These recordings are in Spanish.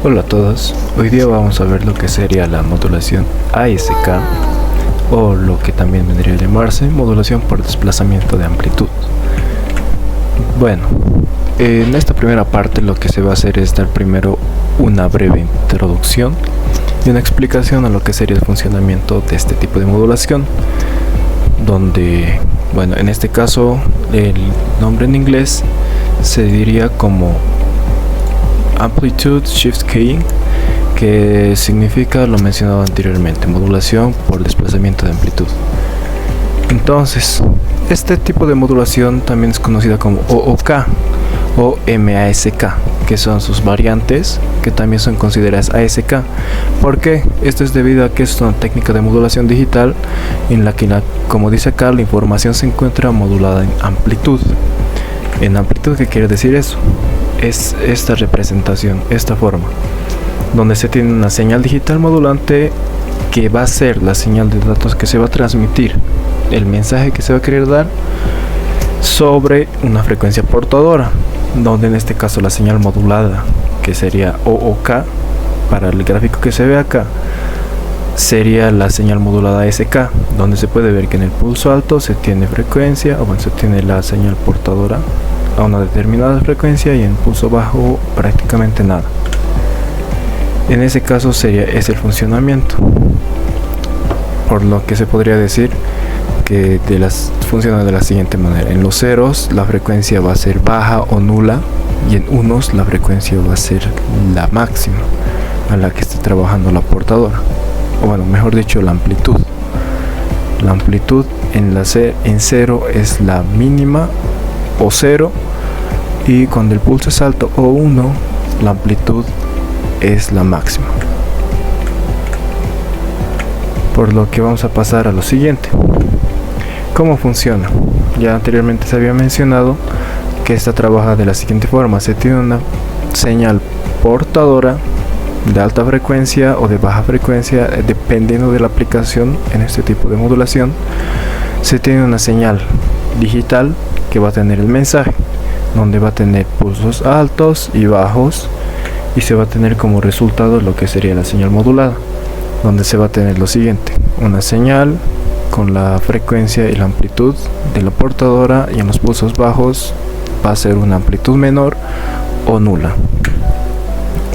Hola a todos, hoy día vamos a ver lo que sería la modulación ASK o lo que también vendría a llamarse modulación por desplazamiento de amplitud. Bueno, en esta primera parte lo que se va a hacer es dar primero una breve introducción y una explicación a lo que sería el funcionamiento de este tipo de modulación, donde, bueno, en este caso el nombre en inglés se diría como Amplitude Shift Keying, que significa lo mencionado anteriormente, modulación por desplazamiento de amplitud. Entonces, este tipo de modulación también es conocida como OOK o MASK, que son sus variantes, que también son consideradas ASK. ¿Por qué? Esto es debido a que es una técnica de modulación digital en la que, como dice acá, la información se encuentra modulada en amplitud. ¿En amplitud qué quiere decir eso? Es esta representación, esta forma, donde se tiene una señal digital modulante que va a ser la señal de datos que se va a transmitir, el mensaje que se va a querer dar sobre una frecuencia portadora, donde en este caso la señal modulada, que sería OOK, para el gráfico que se ve acá, sería la señal modulada ASK, donde se puede ver que en el pulso alto se tiene frecuencia, o bueno, se tiene la señal portadora a una determinada frecuencia y en pulso bajo prácticamente nada. En ese caso es el funcionamiento, por lo que se podría decir que funciona de la siguiente manera: en los ceros la frecuencia va a ser baja o nula, y en unos la frecuencia va a ser la máxima a la que esté trabajando la portadora, o bueno, mejor dicho, la amplitud. La amplitud en cero es la mínima o cero, y cuando el pulso es alto o 1, la amplitud es la máxima. Por lo que vamos a pasar a lo siguiente. ¿Cómo funciona? Ya anteriormente se había mencionado que esta trabaja de la siguiente forma: se tiene una señal portadora de alta frecuencia o de baja frecuencia, dependiendo de la aplicación. En este tipo de modulación se tiene una señal digital que va a tener el mensaje, donde va a tener pulsos altos y bajos, y se va a tener como resultado lo que sería la señal modulada, donde se va a tener lo siguiente: una señal con la frecuencia y la amplitud de la portadora, y en los pulsos bajos va a ser una amplitud menor o nula,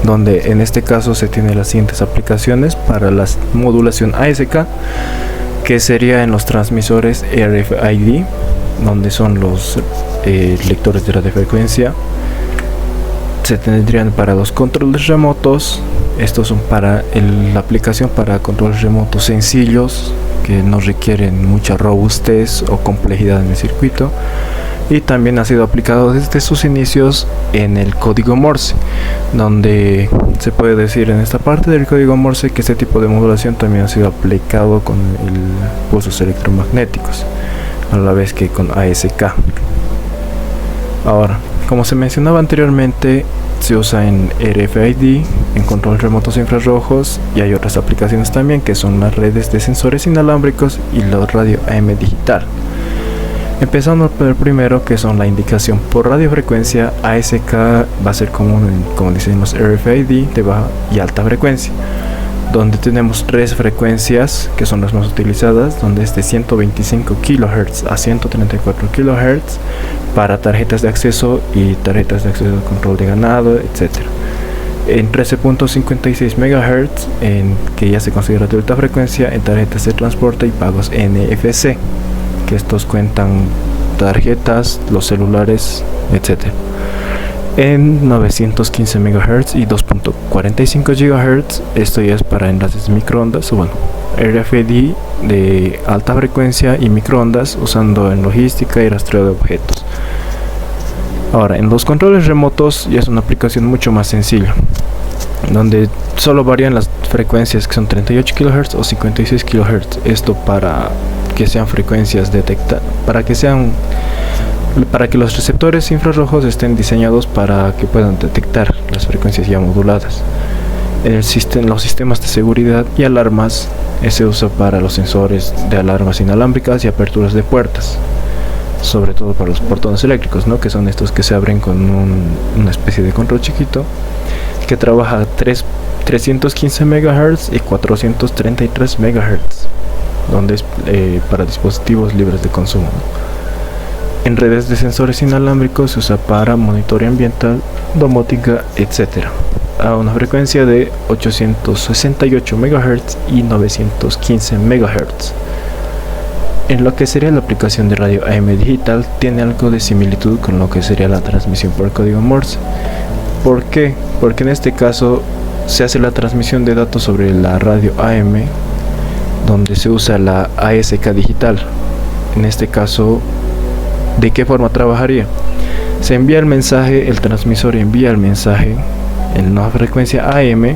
donde en este caso se tiene las siguientes aplicaciones para la modulación ASK, que sería en los transmisores RFID, donde son los lectores de radiofrecuencia. Se tendrían para los controles remotos. Estos son para la aplicación para controles remotos sencillos, que no requieren mucha robustez o complejidad en el circuito, y también ha sido aplicado desde sus inicios en el código Morse, donde se puede decir en esta parte del código Morse que este tipo de modulación también ha sido aplicado con pulsos electromagnéticos, a la vez que con ASK. Ahora, como se mencionaba anteriormente, se usa en RFID, en controles remotos infrarrojos, y hay otras aplicaciones también, que son las redes de sensores inalámbricos y la radio AM digital. Empezando por el primero, que son la indicación por radiofrecuencia. ASK va a ser común como decimos, RFID de baja y alta frecuencia, donde tenemos tres frecuencias que son las más utilizadas, donde es de 125 kHz a 134 kHz para tarjetas de acceso y tarjetas de acceso de control de ganado, etc. En 13.56 MHz, que ya se considera de alta frecuencia en tarjetas de transporte y pagos NFC, que estos cuentan tarjetas, los celulares, etc. En 915 MHz y 2.45 GHz, esto ya es para enlaces de microondas, o bueno, RFID de alta frecuencia y microondas, usando en logística y rastreo de objetos. Ahora, en los controles remotos ya es una aplicación mucho más sencilla, donde solo varían las frecuencias, que son 38 kHz o 56 kHz. Esto para que sean frecuencias para que los receptores infrarrojos estén diseñados para que puedan detectar las frecuencias ya moduladas. Los sistemas de seguridad y alarmas se usa para los sensores de alarmas inalámbricas y aperturas de puertas, sobre todo para los portones eléctricos, ¿no? Que son estos que se abren con una especie de control chiquito, que que trabaja a 315 MHz y 433 MHz, donde es para dispositivos libres de consumo. En redes de sensores inalámbricos se usa para monitoreo ambiental, domótica, etc. A una frecuencia de 868 MHz y 915 MHz. En lo que sería la aplicación de radio AM digital, tiene algo de similitud con lo que sería la transmisión por código Morse. ¿Por qué? Porque en este caso se hace la transmisión de datos sobre la radio AM, donde se usa la ASK digital. En este caso, ¿de qué forma trabajaría? Se envía el mensaje, el transmisor envía el mensaje en una frecuencia AM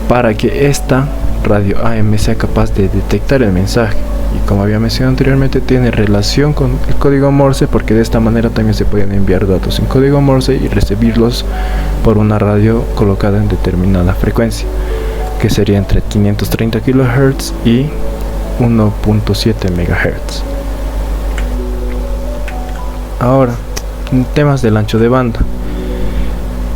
para que esta radio AM sea capaz de detectar el mensaje. Y como había mencionado anteriormente, tiene relación con el código Morse, porque de esta manera también se pueden enviar datos en código Morse y recibirlos por una radio colocada en determinada frecuencia, que sería entre 530 kHz y 1.7 MHz. Ahora, en temas del ancho de banda.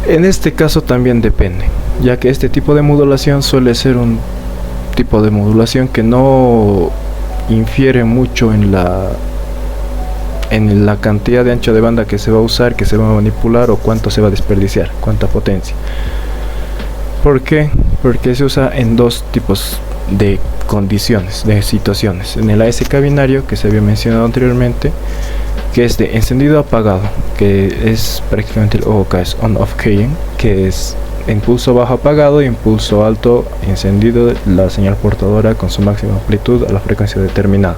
En este caso también depende, ya que este tipo de modulación suele ser un tipo de modulación que no infiere mucho en la cantidad de ancho de banda que se va a usar, que se va a manipular, o cuánto se va a desperdiciar, cuánta potencia. ¿Por qué? Porque se usa en dos tipos de condiciones, de situaciones. En el ASK binario, que se había mencionado anteriormente, que es de encendido apagado, que es prácticamente el OOK, es on-off keying, que es impulso bajo apagado y impulso alto encendido la señal portadora con su máxima amplitud a la frecuencia determinada,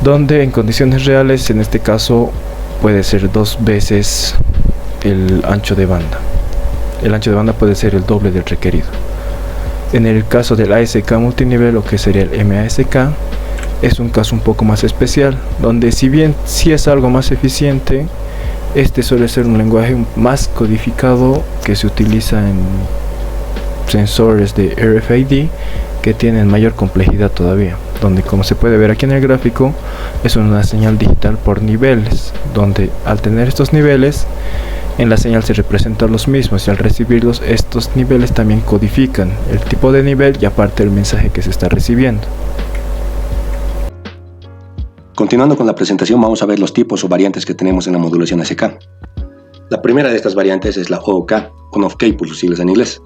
donde en condiciones reales, en este caso, puede ser 2 veces el ancho de banda. El ancho de banda puede ser el doble del requerido. En el caso del ASK multinivel, o que sería el MASK, es un caso un poco más especial, donde si bien sí es algo más eficiente, este suele ser un lenguaje más codificado que se utiliza en sensores de RFID que tienen mayor complejidad todavía, donde, como se puede ver aquí en el gráfico, es una señal digital por niveles, donde al tener estos niveles en la señal se representan los mismos, y al recibirlos estos niveles también codifican el tipo de nivel y aparte el mensaje que se está recibiendo. Continuando con la presentación, vamos a ver los tipos o variantes que tenemos en la modulación ASK. La primera de estas variantes es la OOK, on-off key por sus siglas en inglés,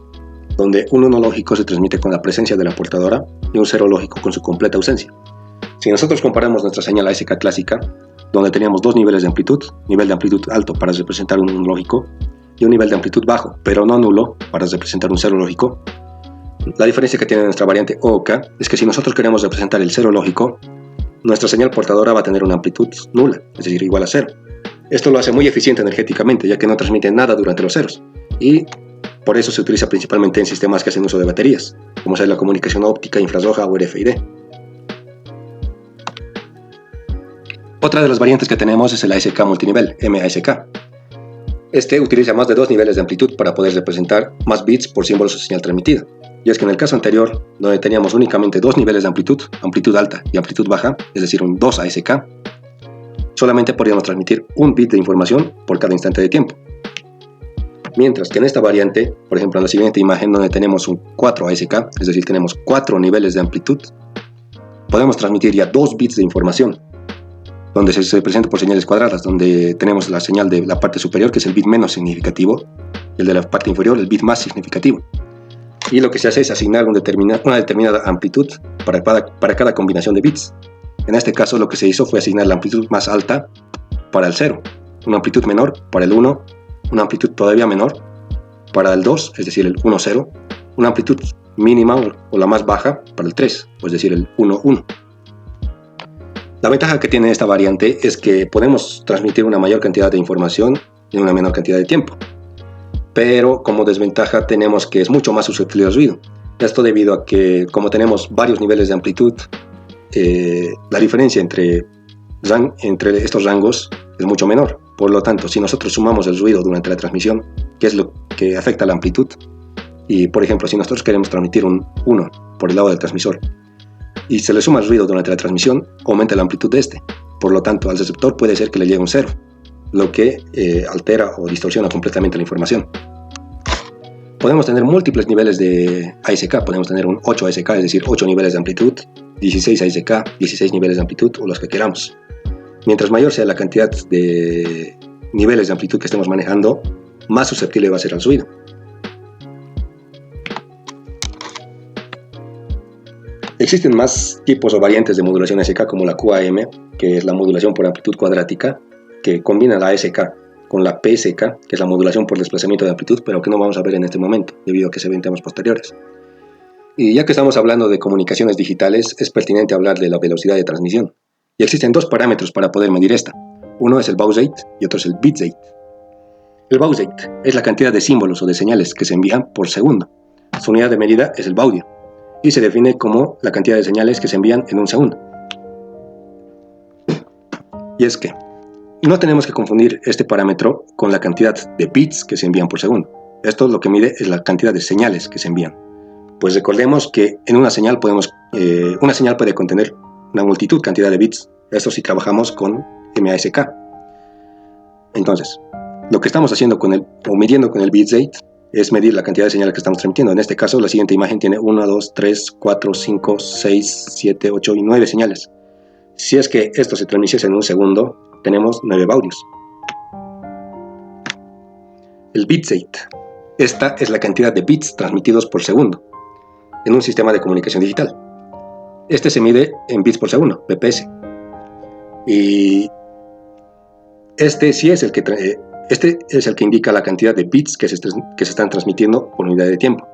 donde un 1 lógico se transmite con la presencia de la portadora y un 0 lógico con su completa ausencia. Si nosotros comparamos nuestra señal ASK clásica, donde teníamos dos niveles de amplitud, nivel de amplitud alto para representar un 1 lógico y un nivel de amplitud bajo, pero no nulo, para representar un 0 lógico, la diferencia que tiene nuestra variante OOK es que si nosotros queremos representar el 0 lógico, nuestra señal portadora va a tener una amplitud nula, es decir, igual a 0. Esto lo hace muy eficiente energéticamente, ya que no transmite nada durante los ceros, y por eso se utiliza principalmente en sistemas que hacen uso de baterías, como sea la comunicación óptica, infrarroja o RFID. Otra de las variantes que tenemos es el ASK multinivel, MASK. Este utiliza más de 2 niveles de amplitud para poder representar más bits por símbolos de señal transmitida. Y es que en el caso anterior, donde teníamos únicamente 2 niveles de amplitud alta y amplitud baja, es decir, un 2 ASK, solamente podíamos transmitir un bit de información por cada instante de tiempo. Mientras que en esta variante, por ejemplo en la siguiente imagen donde tenemos un 4 ASK, es decir, tenemos 4 niveles de amplitud, podemos transmitir ya 2 bits de información, donde se presenta por señales cuadradas, donde tenemos la señal de la parte superior, que es el bit menos significativo, y el de la parte inferior, el bit más significativo. Y lo que se hace es asignar una determinada amplitud para cada combinación de bits. En este caso lo que se hizo fue asignar la amplitud más alta para el 0, una amplitud menor para el 1, una amplitud todavía menor para el 2, es decir, el 1-0, una amplitud mínima o la más baja para el 3, es decir, el 1-1. La ventaja que tiene esta variante es que podemos transmitir una mayor cantidad de información en una menor cantidad de tiempo. Pero como desventaja tenemos que es mucho más susceptible al ruido. Esto debido a que, como tenemos varios niveles de amplitud, la diferencia entre estos rangos es mucho menor. Por lo tanto, si nosotros sumamos el ruido durante la transmisión, que es lo que afecta a la amplitud, y por ejemplo, si nosotros queremos transmitir un 1 por el lado del transmisor, y se le suma el ruido durante la transmisión, aumenta la amplitud de este. Por lo tanto, al receptor puede ser que le llegue un 0, lo que altera o distorsiona completamente la información. podemos tener múltiples niveles de ASK. Podemos tener un 8 ASK, es decir, 8 niveles de amplitud, 16 ASK, 16 niveles de amplitud o los que queramos. Mientras mayor sea la cantidad de niveles de amplitud que estemos manejando, más susceptible va a ser al ruido. Existen más tipos o variantes de modulación ASK como la QAM, que es la modulación por amplitud cuadrática, que combina la ASK con la PSK, que es la modulación por desplazamiento de amplitud, pero que no vamos a ver en este momento, debido a que se ven temas posteriores. Y ya que estamos hablando de comunicaciones digitales, es pertinente hablar de la velocidad de transmisión. Y existen dos parámetros para poder medir esta. Uno es el baud rate y otro es el bit rate. El baud rate es la cantidad de símbolos o de señales que se envían por segundo. Su unidad de medida es el baudio y se define como la cantidad de señales que se envían en un segundo. Y es que no tenemos que confundir este parámetro con la cantidad de bits que se envían por segundo. Esto lo que mide es la cantidad de señales que se envían. Pues recordemos que en una señal puede contener una cantidad de bits. Esto si trabajamos con MASK. Entonces, lo que estamos haciendo midiendo con el bitrate es medir la cantidad de señales que estamos transmitiendo. En este caso, la siguiente imagen tiene 1, 2, 3, 4, 5, 6, 7, 8 y 9 señales. Si es que esto se transmitiese en un segundo, tenemos 9 baudios. El bitrate. Esta es la cantidad de bits transmitidos por segundo en un sistema de comunicación digital. Este se mide en bits por segundo, bps. Y este es el que indica la cantidad de bits que se están transmitiendo por unidad de tiempo,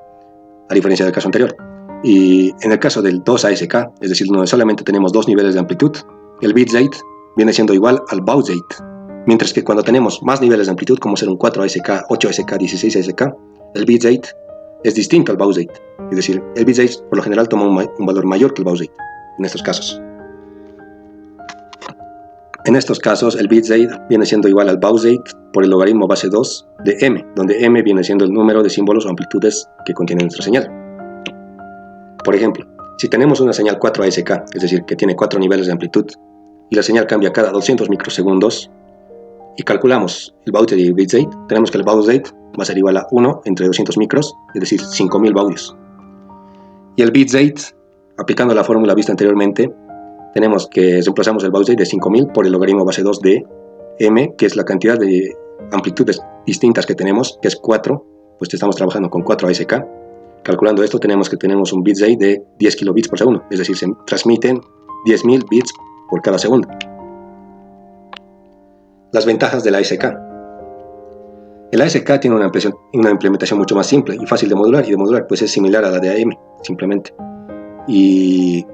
a diferencia del caso anterior. Y en el caso del 2 ASK, es decir, donde solamente tenemos 2 niveles de amplitud, el bitrate viene siendo igual al baud rate, mientras que cuando tenemos más niveles de amplitud, como ser un 4 ASK, 8 ASK, 16 ASK, el bitrate es distinto al baud rate, es decir, el bitrate por lo general toma un valor mayor que el baud rate en estos casos. En estos casos, el bitrate viene siendo igual al baud rate por el logaritmo base 2 de m, donde m viene siendo el número de símbolos o amplitudes que contiene nuestra señal. Por ejemplo, si tenemos una señal 4 ASK, es decir, que tiene 4 niveles de amplitud, y la señal cambia cada 200 microsegundos, y calculamos el baud rate y el bitrate, tenemos que el baud rate va a ser igual a 1 entre 200 micros, es decir, 5000 baudios. Y el bitrate, aplicando la fórmula vista anteriormente, tenemos que reemplazamos el baud rate de 5000 por el logaritmo base 2 de m, que es la cantidad de amplitudes distintas que tenemos, que es 4, pues estamos trabajando con 4 ASK. Calculando esto tenemos un bitrate de 10 kilobits por segundo, es decir, se transmiten 10.000 bits por cada segundo. Las ventajas de la ASK. El ASK tiene una implementación mucho más simple y fácil de modular, pues es similar a la de AM, simplemente. Y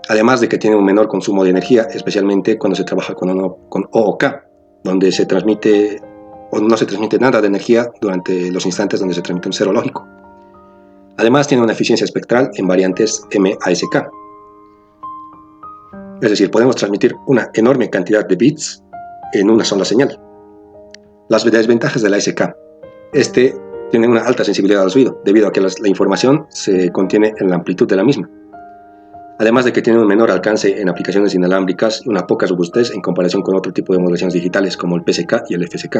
además de que tiene un menor consumo de energía, especialmente cuando se trabaja con OOK, donde se transmite o no se transmite nada de energía durante los instantes donde se transmite un cero lógico. Además tiene una eficiencia espectral en variantes MASK. Es decir, podemos transmitir una enorme cantidad de bits en una sola señal. Las desventajas de la ASK. Este tiene una alta sensibilidad al ruido, debido a que la información se contiene en la amplitud de la misma. Además de que tiene un menor alcance en aplicaciones inalámbricas y una poca robustez en comparación con otro tipo de modulaciones digitales como el PSK y el FSK.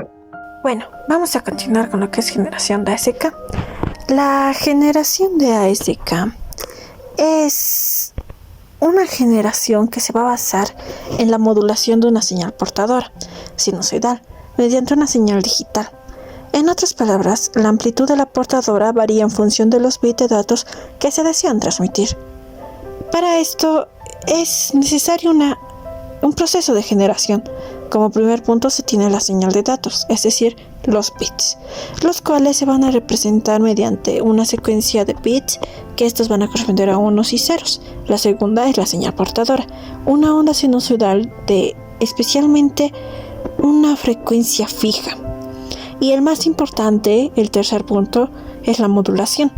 Bueno, vamos a continuar con lo que es generación de ASK. La generación de ASK es una generación que se va a basar en la modulación de una señal portadora sinusoidal mediante una señal digital. En otras palabras, la amplitud de la portadora varía en función de los bits de datos que se desean transmitir. Para esto es necesario un proceso de generación. Como primer punto se tiene la señal de datos, es decir, los bits, los cuales se van a representar mediante una secuencia de bits, que estos van a corresponder a unos y ceros. La segunda es la señal portadora, una onda sinusoidal de especialmente una frecuencia fija. Y el más importante, el tercer punto, es la modulación,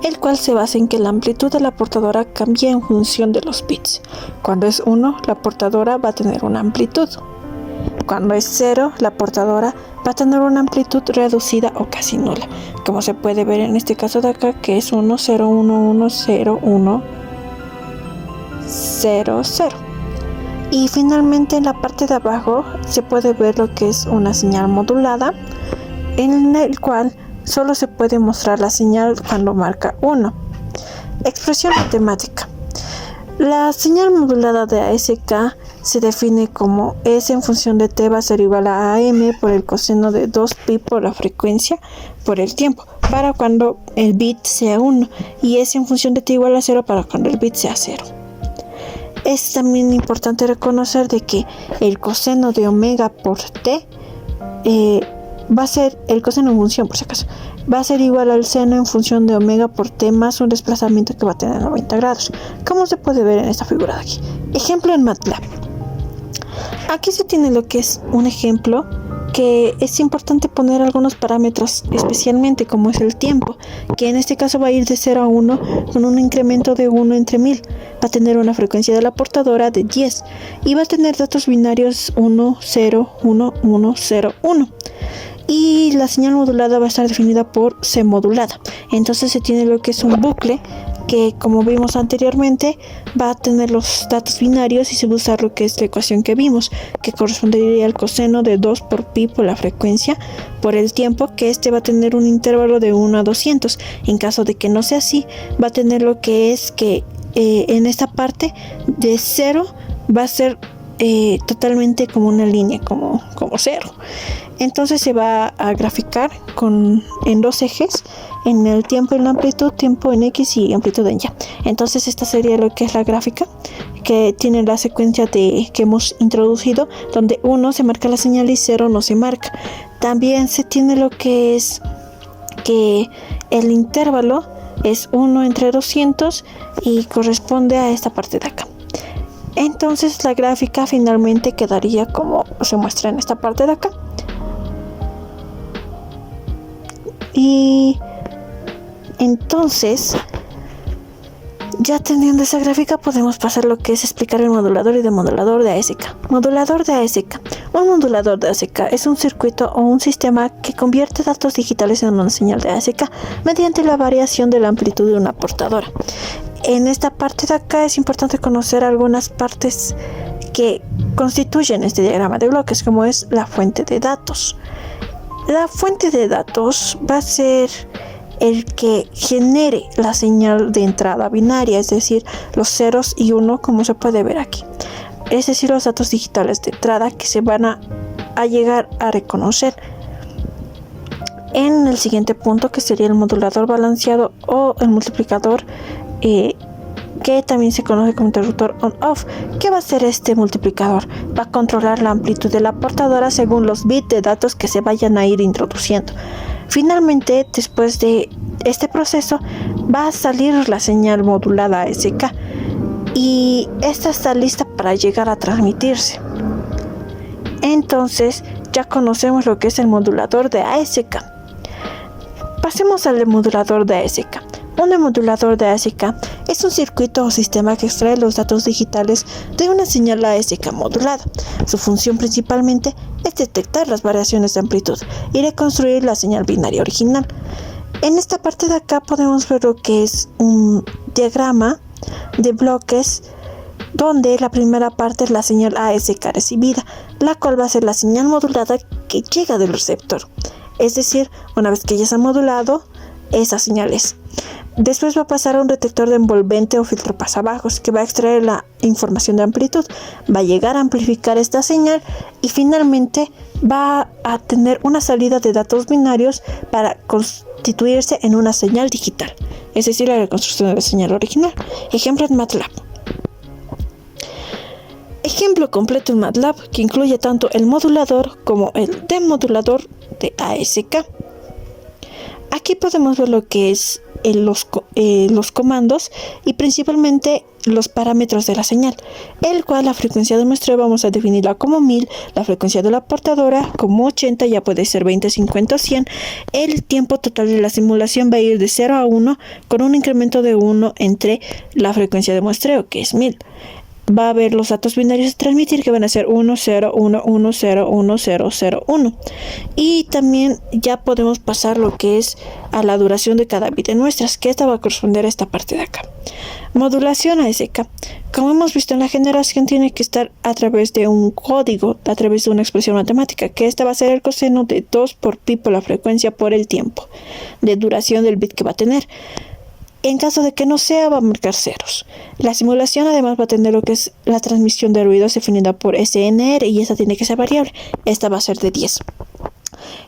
el cual se basa en que la amplitud de la portadora cambia en función de los bits. Cuando es 1, la portadora va a tener una amplitud. Cuando es 0, la portadora va a tener una amplitud reducida o casi nula, como se puede ver en este caso de acá, que es 1, 0, 1, 1, 0, 1, 0, 0. Y finalmente en la parte de abajo se puede ver lo que es una señal modulada, en el cual solo se puede mostrar la señal cuando marca 1. Expresión matemática. La señal modulada de ASK se define como S en función de t va a ser igual a AM por el coseno de 2pi por la frecuencia por el tiempo, para cuando el bit sea 1, y S en función de t igual a 0 para cuando el bit sea 0. Es también importante reconocer de que el coseno de omega por t va a ser el coseno en función, por si acaso, va a ser igual al seno en función de omega por t más un desplazamiento que va a tener 90 grados, como se puede ver en esta figura de aquí. Ejemplo en MATLAB. Aquí se tiene lo que es un ejemplo que es importante poner algunos parámetros, especialmente como es el tiempo, que en este caso va a ir de 0 a 1 con un incremento de 1 entre 1000. Va a tener una frecuencia de la portadora de 10 y va a tener datos binarios 1, 0, 1, 1, 0, 1. Y la señal modulada va a estar definida por C modulada. Entonces se tiene lo que es un bucle que, como vimos anteriormente, va a tener los datos binarios y se va a usar lo que es la ecuación que vimos, que correspondería al coseno de 2 por pi por la frecuencia por el tiempo, que este va a tener un intervalo de 1 a 200. En caso de que no sea así, va a tener lo que es que en esta parte de 0 va a ser totalmente como una línea, como 0. Entonces se va a graficar en dos ejes, en el tiempo en la amplitud, tiempo en X y amplitud en Y. Entonces esta sería lo que es la gráfica, que tiene la secuencia que hemos introducido, donde 1 se marca la señal y 0 no se marca. También se tiene lo que es que el intervalo es 1 entre 200 y corresponde a esta parte de acá. Entonces la gráfica finalmente quedaría como se muestra en esta parte de acá. Y entonces, ya teniendo esa gráfica, podemos pasar lo que es explicar el modulador y demodulador de ASK. Modulador de ASK. Un modulador de ASK es un circuito o un sistema que convierte datos digitales en una señal de ASK mediante la variación de la amplitud de una portadora. En esta parte de acá es importante conocer algunas partes que constituyen este diagrama de bloques, como es la fuente de datos. La fuente de datos va a ser el que genere la señal de entrada binaria, es decir, los ceros y 1, como se puede ver aquí. Es decir, los datos digitales de entrada que se van a llegar a reconocer en el siguiente punto, que sería el modulador balanceado o el multiplicador, que también se conoce como interruptor on-off. ¿Qué va a hacer este multiplicador? Va a controlar la amplitud de la portadora según los bits de datos que se vayan a ir introduciendo. Finalmente, después de este proceso, va a salir la señal modulada ASK y esta está lista para llegar a transmitirse. Entonces, ya conocemos lo que es el modulador de ASK. Pasemos al demodulador de ASK. Un demodulador de ASK es un circuito o sistema que extrae los datos digitales de una señal ASK modulada. Su función principalmente es detectar las variaciones de amplitud y reconstruir la señal binaria original. En esta parte de acá podemos ver lo que es un diagrama de bloques, donde la primera parte es la señal ASK recibida, la cual va a ser la señal modulada que llega del receptor. Es decir, una vez que ya se ha modulado esas señales, después va a pasar a un detector de envolvente o filtro pasabajos que va a extraer la información de amplitud, va a llegar a amplificar esta señal y finalmente va a tener una salida de datos binarios para constituirse en una señal digital, es decir, la reconstrucción de la señal original. Ejemplo en MATLAB. Ejemplo completo en MATLAB que incluye tanto el modulador como el demodulador de ASK. Aquí podemos ver lo que es los comandos y principalmente los parámetros de la señal, el cual la frecuencia de muestreo vamos a definirla como 1000, la frecuencia de la portadora como 80, ya puede ser 20, 50 o 100. El tiempo total de la simulación va a ir de 0 a 1 con un incremento de 1 entre la frecuencia de muestreo, que es 1000. va a haber los datos binarios a transmitir, que van a ser 1, 0, 1, 1, 0, 1, 0, 0, 1. Y también ya podemos pasar lo que es a la duración de cada bit de muestras, que esta va a corresponder a esta parte de acá. Modulación ASK. Como hemos visto en la generación, tiene que estar a través de un código, a través de una expresión matemática, que esta va a ser el coseno de 2 por pi por la frecuencia por el tiempo de duración del bit que va a tener. En caso de que no sea, va a marcar ceros. La simulación además va a tener lo que es la transmisión de ruidos definida por SNR, y esta tiene que ser variable. Esta va a ser de 10.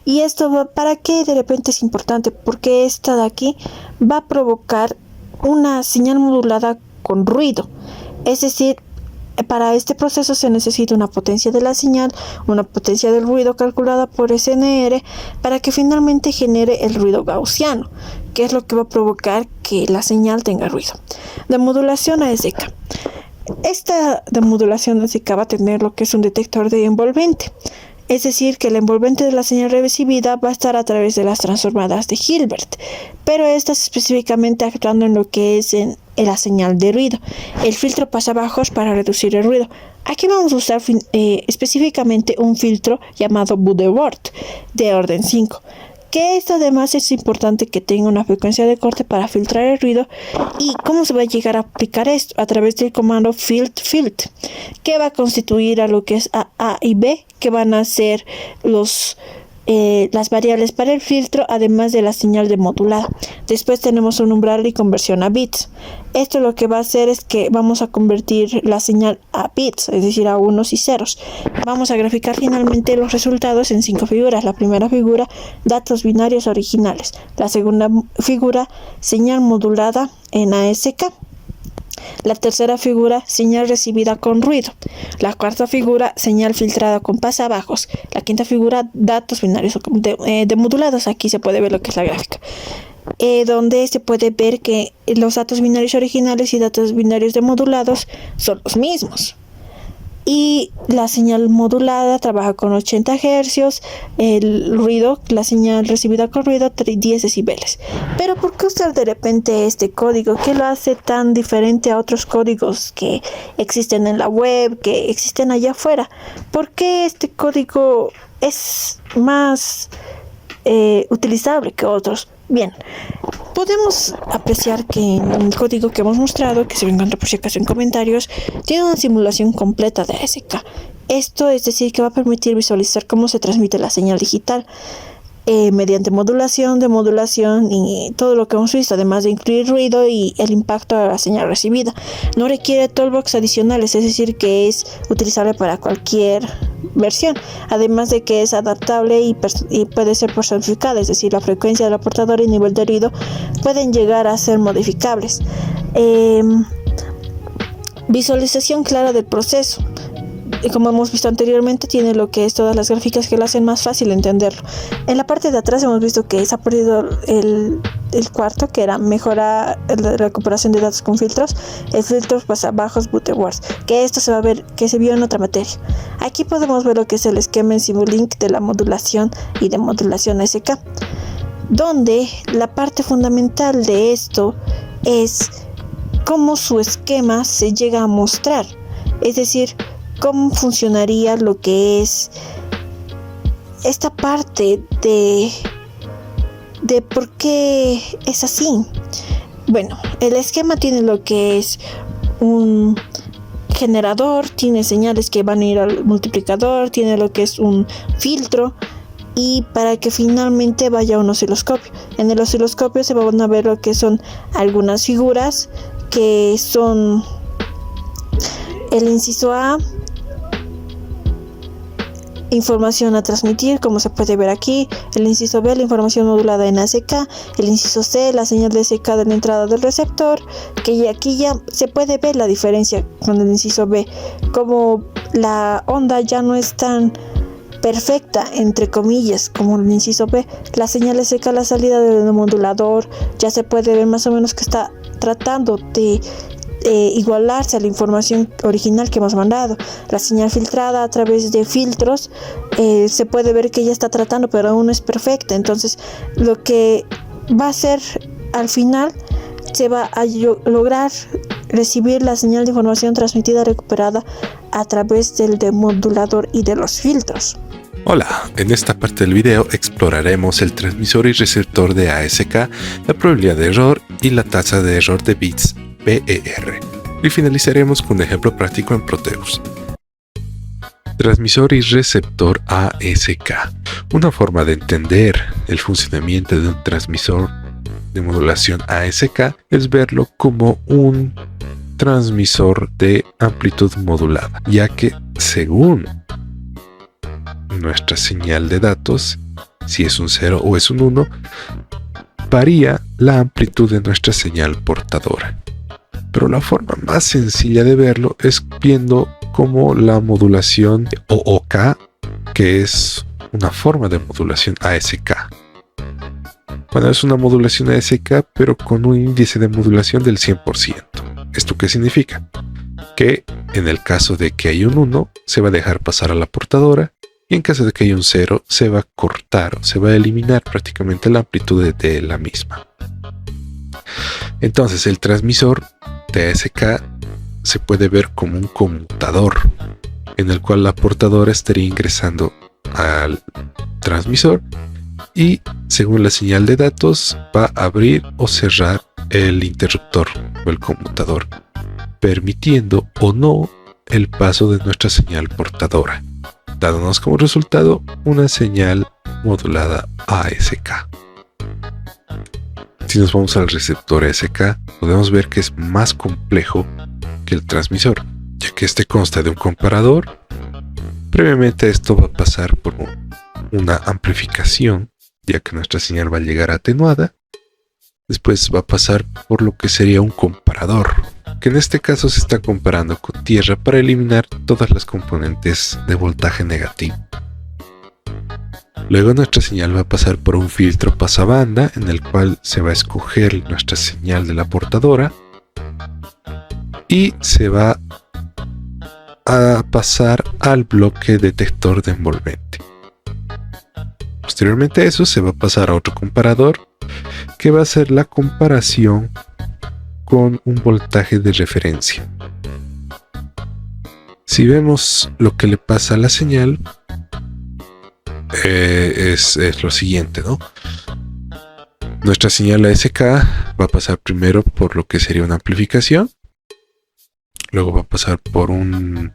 Y esto ¿para qué de repente es importante? Porque esta de aquí va a provocar una señal modulada con ruido. Es decir, para este proceso se necesita una potencia de la señal, una potencia del ruido calculada por SNR, para que finalmente genere el ruido gaussiano, que es lo que va a provocar que la señal tenga ruido. Demodulación ASK. Esta demodulación ASK va a tener lo que es un detector de envolvente. Es decir, que el envolvente de la señal recibida va a estar a través de las transformadas de Hilbert, pero estas específicamente actuando en lo que es en la señal de ruido. El filtro pasabajos para reducir el ruido. Aquí vamos a usar específicamente un filtro llamado Butterworth de orden 5. Que esto además es importante que tenga una frecuencia de corte para filtrar el ruido. ¿Y cómo se va a llegar a aplicar esto? A través del comando filtr, que va a constituir a lo que es A y B, que van a ser las variables para el filtro, además de la señal de modulada. Después tenemos un umbral y conversión a bits. Esto lo que va a hacer es que vamos a convertir la señal a bits, es decir, a unos y ceros. Vamos a graficar finalmente los resultados en 5 figuras. La primera figura, datos binarios originales. La segunda figura, señal modulada en ASK. La tercera figura, señal recibida con ruido. La cuarta figura, señal filtrada con pasabajos. La quinta figura, datos binarios demodulados. Aquí se puede ver lo que es la gráfica, donde se puede ver que los datos binarios originales y datos binarios demodulados son los mismos. Y la señal modulada trabaja con 80 Hz, el ruido, la señal recibida con ruido, 10 decibeles. Pero ¿por qué usar de repente este código? ¿Qué lo hace tan diferente a otros códigos que existen en la web, que existen allá afuera? ¿Por qué este código es más utilizable que otros? Bien, podemos apreciar que en el código que hemos mostrado, que se encuentra por si acaso en comentarios, tiene una simulación completa de ASK. Esto es decir que va a permitir visualizar cómo se transmite la señal digital mediante modulación, demodulación y todo lo que hemos visto, además de incluir ruido y el impacto de la señal recibida. No requiere toolbox adicionales, es decir que es utilizable para cualquier versión, además de que es adaptable y puede ser personificada, es decir, la frecuencia del portador y nivel de ruido pueden llegar a ser modificables. Visualización clara del proceso. Y como hemos visto anteriormente, tiene lo que es todas las gráficas que lo hacen más fácil entenderlo. En la parte de atrás hemos visto que se ha perdido el cuarto, que era mejorar la recuperación de datos con filtros, el filtro pasabajos Butterworth, que esto se va a ver que se vio en otra materia. Aquí podemos ver lo que es el esquema en Simulink de la modulación y de modulación ASK, donde la parte fundamental de esto es cómo su esquema se llega a mostrar, es decir, cómo funcionaría lo que es esta parte de por qué es así. Bueno, el esquema tiene lo que es un generador, tiene señales que van a ir al multiplicador, tiene lo que es un filtro, y para que finalmente vaya a un osciloscopio. En el osciloscopio se van a ver lo que son algunas figuras, que son el inciso A, información a transmitir, como se puede ver aquí, el inciso B, la información modulada en ASK, el inciso C, la señal de ASK de la entrada del receptor, que aquí ya se puede ver la diferencia con el inciso B, como la onda ya no es tan perfecta, entre comillas, como el inciso B. La señal ASK, la salida del modulador, ya se puede ver más o menos que está tratando de igualarse a la información original que hemos mandado. La señal filtrada a través de filtros se puede ver que ya está tratando, pero aún no es perfecta. Entonces lo que va a hacer al final, se va a lograr recibir la señal de información transmitida recuperada a través del demodulador y de los filtros. Hola, en esta parte del video exploraremos el transmisor y receptor de ASK, la probabilidad de error y la tasa de error de bits BER. Y finalizaremos con un ejemplo práctico en Proteus. Transmisor y receptor ASK. Una forma de entender el funcionamiento de un transmisor de modulación ASK es verlo como un transmisor de amplitud modulada, ya que según nuestra señal de datos, si es un 0 o es un 1, varía la amplitud de nuestra señal portadora. Pero la forma más sencilla de verlo es viendo como la modulación OOK, que es una forma de modulación ASK. Bueno, es una modulación ASK, pero con un índice de modulación del 100%. ¿Esto qué significa? Que en el caso de que hay un 1, se va a dejar pasar a la portadora, y en caso de que haya un 0, se va a cortar, se va a eliminar prácticamente la amplitud de la misma. Entonces, el transmisor de ASK se puede ver como un conmutador, en el cual la portadora estaría ingresando al transmisor y, según la señal de datos, va a abrir o cerrar el interruptor o el conmutador, permitiendo o no el paso de nuestra señal portadora, dándonos como resultado una señal modulada ASK. Si nos vamos al receptor ASK, podemos ver que es más complejo que el transmisor, ya que este consta de un comparador. Previamente esto va a pasar por una amplificación, ya que nuestra señal va a llegar atenuada. Después va a pasar por lo que sería un comparador, que en este caso se está comparando con tierra para eliminar todas las componentes de voltaje negativo. Luego nuestra señal va a pasar por un filtro pasabanda, en el cual se va a escoger nuestra señal de la portadora y se va a pasar al bloque detector de envolvente. Posteriormente a eso se va a pasar a otro comparador, que va a hacer la comparación con un voltaje de referencia. Si vemos lo que le pasa a la señal, es lo siguiente, ¿no? Nuestra señal ASK va a pasar primero por lo que sería una amplificación, luego va a pasar por un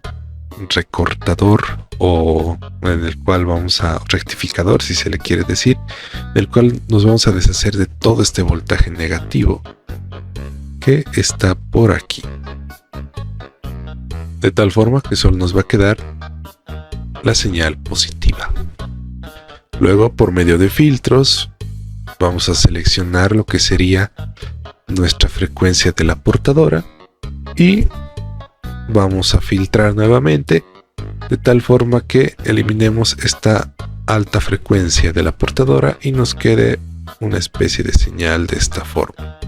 recortador, o en el cual vamos a rectificador, si se le quiere decir, del cual nos vamos a deshacer de todo este voltaje negativo que está por aquí, de tal forma que solo nos va a quedar la señal positiva. Luego, por medio de filtros, vamos a seleccionar lo que sería nuestra frecuencia de la portadora y vamos a filtrar nuevamente, de tal forma que eliminemos esta alta frecuencia de la portadora y nos quede una especie de señal de esta forma.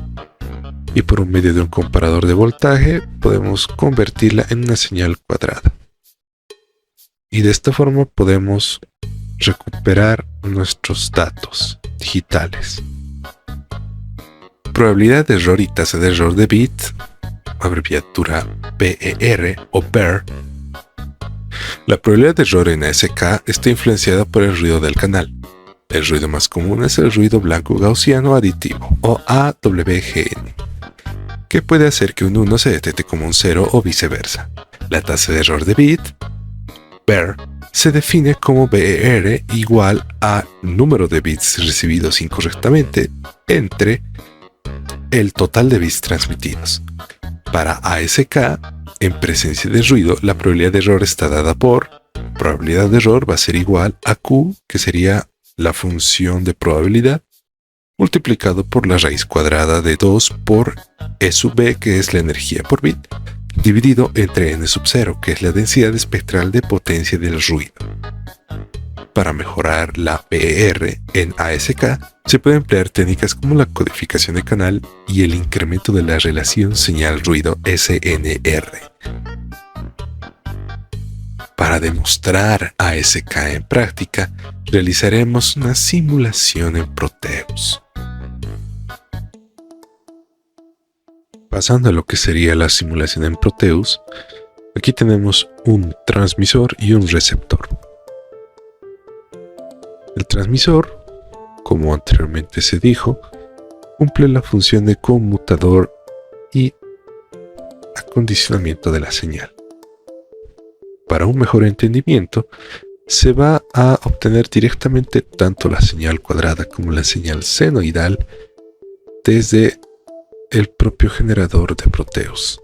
Y por medio de un comparador de voltaje podemos convertirla en una señal cuadrada. Y de esta forma podemos recuperar nuestros datos digitales. Probabilidad de error y tasa de error de bit, abreviatura BER o BER. La probabilidad de error en ASK está influenciada por el ruido del canal. El ruido más común es el ruido blanco gaussiano aditivo, o AWGN, que puede hacer que un 1 se detecte como un 0 o viceversa. La tasa de error de bit, BER, se define como BER igual a número de bits recibidos incorrectamente entre el total de bits transmitidos. Para ASK, en presencia de ruido, la probabilidad de error está dada por probabilidad de error va a ser igual a Q, que sería la función de probabilidad, multiplicado por la raíz cuadrada de 2 por E sub B, que es la energía por bit, dividido entre n sub 0, que es la densidad espectral de potencia del ruido. Para mejorar la BER en ASK, se pueden emplear técnicas como la codificación de canal y el incremento de la relación señal-ruido SNR. Para demostrar ASK en práctica, realizaremos una simulación en Proteus. Pasando a lo que sería la simulación en Proteus, aquí tenemos un transmisor y un receptor. El transmisor, como anteriormente se dijo, cumple la función de conmutador y acondicionamiento de la señal. Para un mejor entendimiento, se va a obtener directamente tanto la señal cuadrada como la señal senoidal desde el propio generador de Proteus.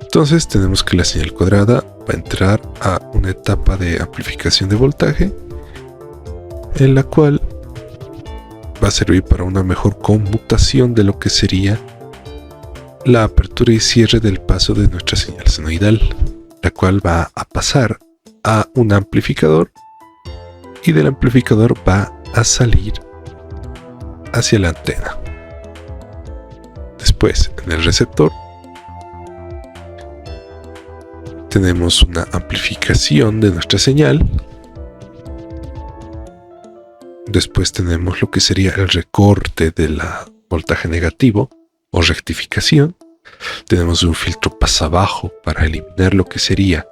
Entonces tenemos que la señal cuadrada va a entrar a una etapa de amplificación de voltaje, en la cual va a servir para una mejor conmutación de lo que sería la apertura y cierre del paso de nuestra señal senoidal, la cual va a pasar a un amplificador y del amplificador va a salir hacia la antena. Después, en el receptor, tenemos una amplificación de nuestra señal. Después tenemos lo que sería el recorte del voltaje negativo o rectificación. Tenemos un filtro pasabajo para eliminar lo que sería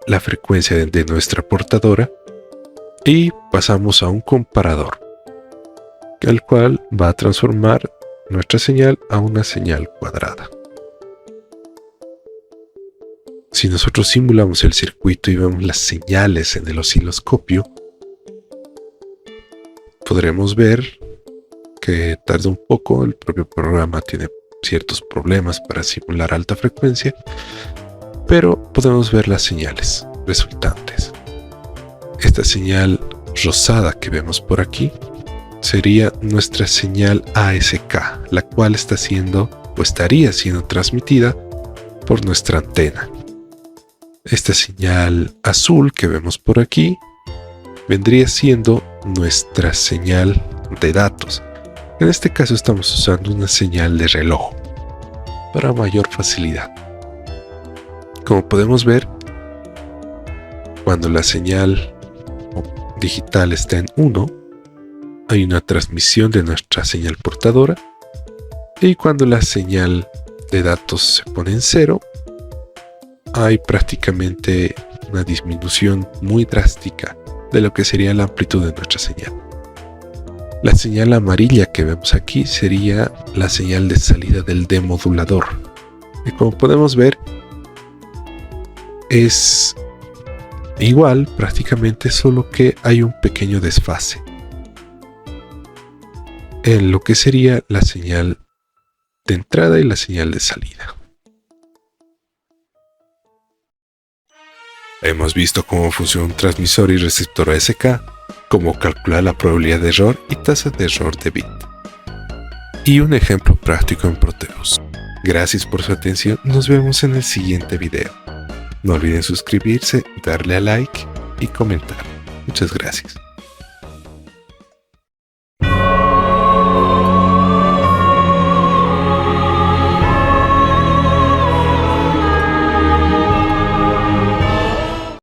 la frecuencia de nuestra portadora. Y pasamos a un comparador, el cual va a transformar nuestra señal a una señal cuadrada. Si nosotros simulamos el circuito y vemos las señales en el osciloscopio, podremos ver que tarda un poco. El propio programa tiene ciertos problemas para simular alta frecuencia, pero podemos ver las señales resultantes. Esta señal rosada que vemos por aquí sería nuestra señal ASK, la cual está siendo o estaría siendo transmitida por nuestra antena. Esta señal azul que vemos por aquí vendría siendo nuestra señal de datos. En este caso estamos usando una señal de reloj para mayor facilidad. Como podemos ver, cuando la señal digital está en 1, hay una transmisión de nuestra señal portadora, y cuando la señal de datos se pone en 0, hay prácticamente una disminución muy drástica de lo que sería la amplitud de nuestra señal. La señal amarilla que vemos aquí sería la señal de salida del demodulador. Y como podemos ver, es igual prácticamente, solo que hay un pequeño desfase en lo que sería la señal de entrada y la señal de salida. Hemos visto cómo funciona un transmisor y receptor ASK, cómo calcular la probabilidad de error y tasa de error de bit, y un ejemplo práctico en Proteus. Gracias por su atención, nos vemos en el siguiente video. No olviden suscribirse, darle a like y comentar. Muchas gracias.